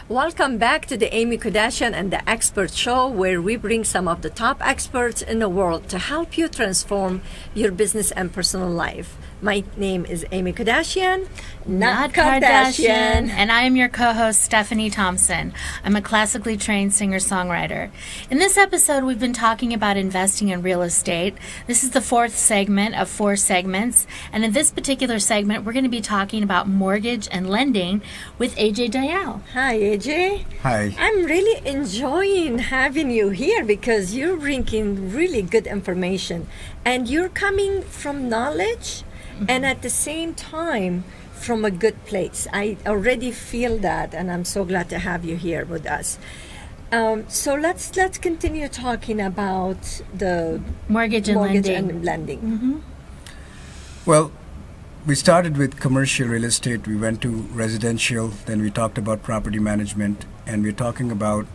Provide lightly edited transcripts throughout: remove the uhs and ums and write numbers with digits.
Welcome back to the Aimmee Kodachian and the Expert Show, where we bring some of the top experts in the world to help you transform your business and personal life. My name is Aimmee Kodachian, not Kardashian. And I am your co-host, Stephanie Thompson. I'm a classically trained singer-songwriter. In this episode, we've been talking about investing in real estate. This is the fourth segment of 4 segments. And in this particular segment, we're going to be talking about mortgage and lending with Ajay Dayal. Hi, Ajay. Hi. I'm really enjoying having you here because you're bringing really good information. And you're coming from knowledge and at the same time from a good place. I already feel that, and I'm so glad to have you here with us. So let's continue talking about the mortgage and lending. Mm-hmm. Well, we started with commercial real estate. We went to residential. Then we talked about property management, and we're talking about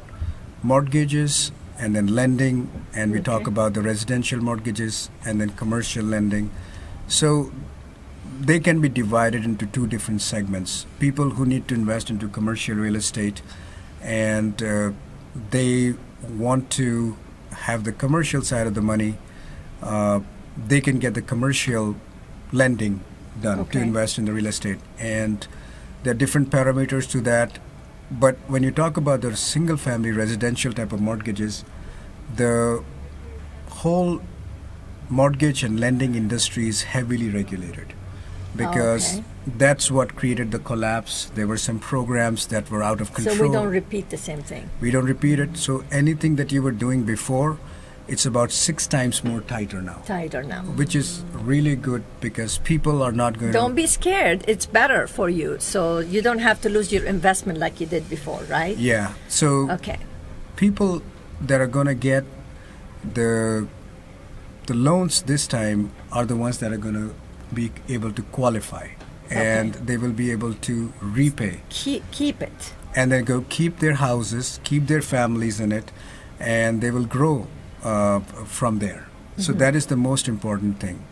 mortgages and then lending, and we talk about the residential mortgages and then commercial lending. So they can be divided into 2 different segments. People who need to invest into commercial real estate and they want to have the commercial side of the money, they can get the commercial lending done to invest in the real estate. And there are different parameters to that. But when you talk about the single family residential type of mortgages, the whole mortgage and lending industry is heavily regulated because that's what created the collapse. There were some programs that were out of control. So we don't repeat the same thing. We don't repeat it. So anything that you were doing before, it's about 6 times more tighter now. Which is really good because people are not going Don't be scared. It's better for you. So you don't have to lose your investment like you did before, right? Yeah. So people that are going to get the loans this time are the ones that are going to be able to qualify, and they will be able to repay. Keep it. And then go keep their houses, keep their families in it, and they will grow from there. So that is the most important thing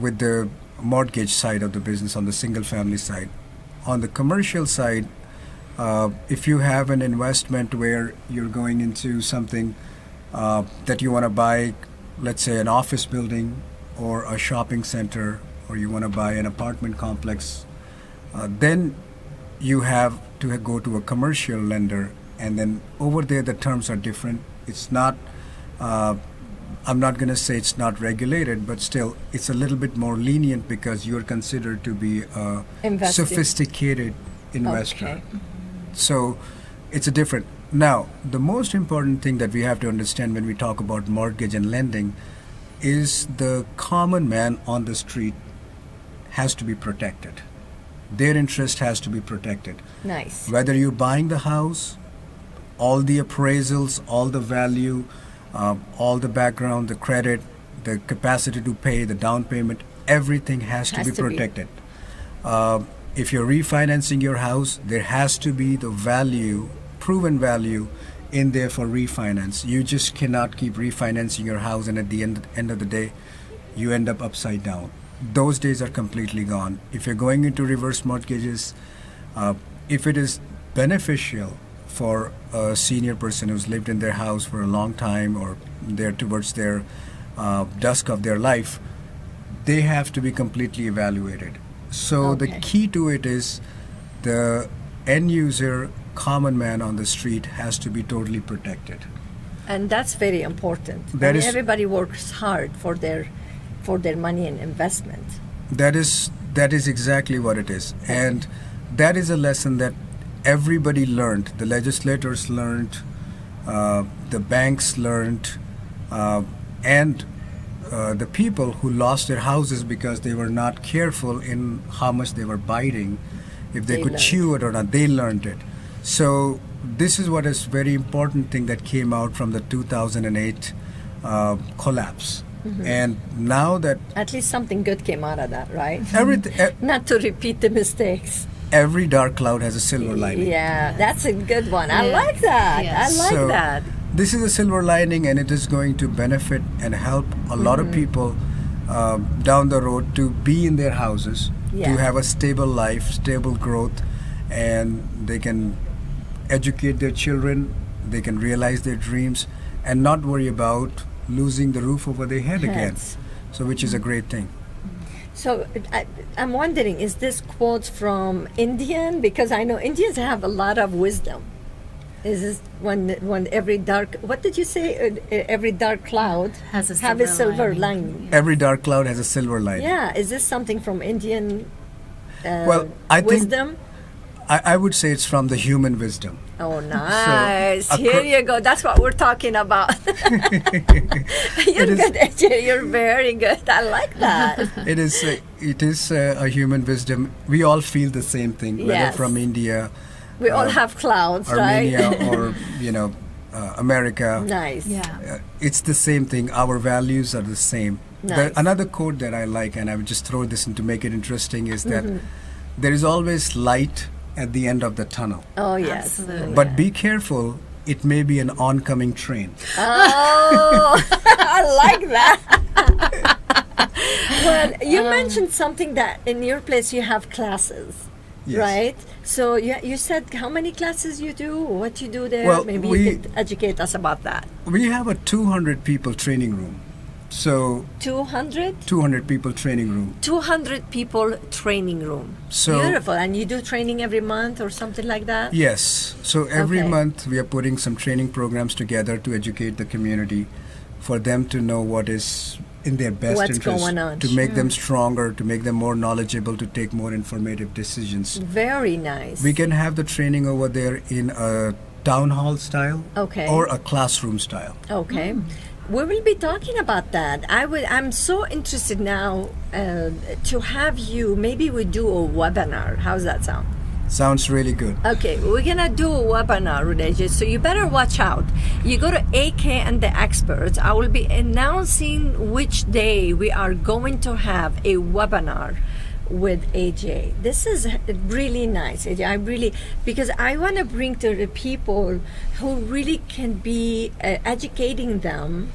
with the mortgage side of the business on the single family side. On the commercial side, if you have an investment where you're going into something that you want to buy, let's say an office building or a shopping center, or you want to buy an apartment complex, then you have to go to a commercial lender, and then over there the terms are different. It's not, I'm not going to say it's not regulated, but still it's a little bit more lenient because you're considered to be a sophisticated investor. So it's a different. Now, the most important thing that we have to understand when we talk about mortgage and lending is the common man on the street has to be protected. Their interest has to be protected. Nice. Whether you're buying the house, all the appraisals, all the value, all the background, the credit, the capacity to pay, the down payment, everything has to be protected. If you're refinancing your house, there has to be the value, proven value in there for refinance. You just cannot keep refinancing your house and at the end of the day you end up upside down. Those days are completely gone. If you're going into reverse mortgages, if it is beneficial for a senior person who's lived in their house for a long time or they're towards their dusk of their life, they have to be completely evaluated. So the key to it is the end user, common man on the street has to be totally protected. And that's very important. Everybody works hard for their money and investment. That is exactly what it is. And that is a lesson that everybody learned. The legislators learned, the banks learned, and the people who lost their houses because they were not careful in how much they were biting, if they could chew it or not, they learned it. So this is what is very important thing that came out from the 2008 collapse. And now that at least something good came out of that, right? Everything. Not to repeat the mistakes. Every dark cloud has a silver lining. Yeah, that's a good one. I like that. Yes. I like that. This is a silver lining, and it is going to benefit and help a lot of people down the road to be in their houses, to have a stable life, stable growth, and they can educate their children, they can realize their dreams, and not worry about losing the roof over their head again. Yes. So, which is a great thing. So I'm wondering, is this quote from Indian? Because I know Indians have a lot of wisdom. Is this when every dark, what did you say? Every dark cloud Has a have a silver silver lining. lining. Every dark cloud has a silver lining. Yeah, is this something from Indian Well, I think wisdom? I would say it's from the human wisdom. Oh, nice. So, Here you go. That's what we're talking about. You're good, Ajay. You're very good. I like that. It is a human wisdom. We all feel the same thing, whether Yes. from India, We all have clouds, Armenia, right? or America. Nice. Yeah. It's the same thing. Our values are the same. Nice. Another quote that I like, and I would just throw this in to make it interesting, is that Mm-hmm. there is always light at the end of the tunnel. Oh, yes. Absolutely. But be careful, it may be an oncoming train. Oh, I like that. Well, you mentioned something that in your place you have classes, Yes. right? So you said how many classes you do, what you do there? Well, Maybe we- you could educate us about that. We have a 200 people training room. So 200? 200 people training room. 200 people training room. So- Beautiful. And you do training every month or something like that? Yes. So every Okay. month we are putting some training programs together to educate the community, for them to know what is in their best What's interest, going on. to make them stronger, to make them more knowledgeable, to take more informative decisions. Very nice. We can have the training over there in a town hall style Okay. or a classroom style. Okay. We will be talking about that. I'm so interested now to have you. Maybe we do a webinar. How's that sound? Sounds really good. Okay, we're gonna do a webinar, Rudeja, so you better watch out. You go to AK and the Experts. I will be announcing which day we are going to have a webinar with AJ. This is really nice, AJ. Because I want to bring to the people who really can be educating them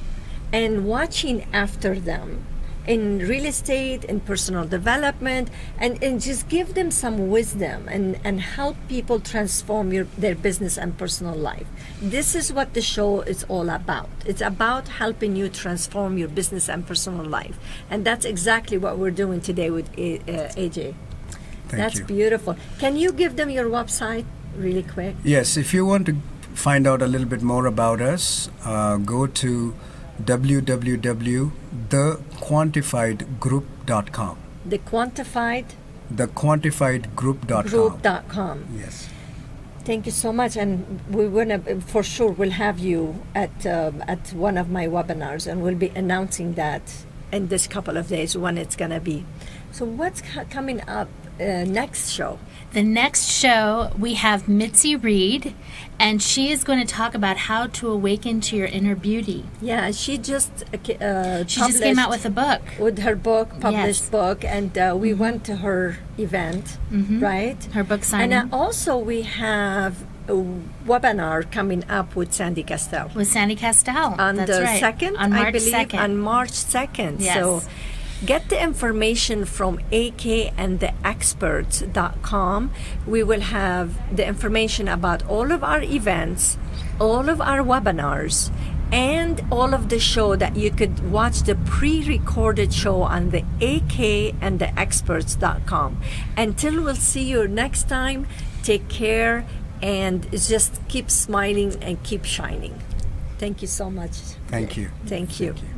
and watching after them in real estate and personal development, and just give them some wisdom and help people transform their business and personal life. This is what the show is all about. It's about helping you transform your business and personal life, and that's exactly what we're doing today with AJ. Thank That's you. beautiful. Can you give them your website really quick? Yes, if you want to find out a little bit more about us, go to www.thequantifiedgroup.com. The quantified Thequantifiedgroup.com. group.com. Yes. Thank you so much, and we wanna for sure we'll have you at one of my webinars, and we'll be announcing that in this couple of days when it's gonna be. So what's coming up next show? The next show, we have Mitzi Reed, and she is going to talk about how to awaken to your inner beauty. Yeah, she just She just came out with a book. with her book, published Yes. book, and we went to her event, right? Her book signing. And also we have a webinar coming up with Sandy Castell. With Sandy Castell. On That's the right. 2nd, On March I believe, 2nd. on March 2nd. Yes. So get the information from akandtheexperts.com. We will have the information about all of our events, all of our webinars, and all of the show that you could watch the pre-recorded show on the akandtheexperts.com. Until we'll see you next time, take care and just keep smiling and keep shining. Thank you so much. Thank you. Thank you. Thank you.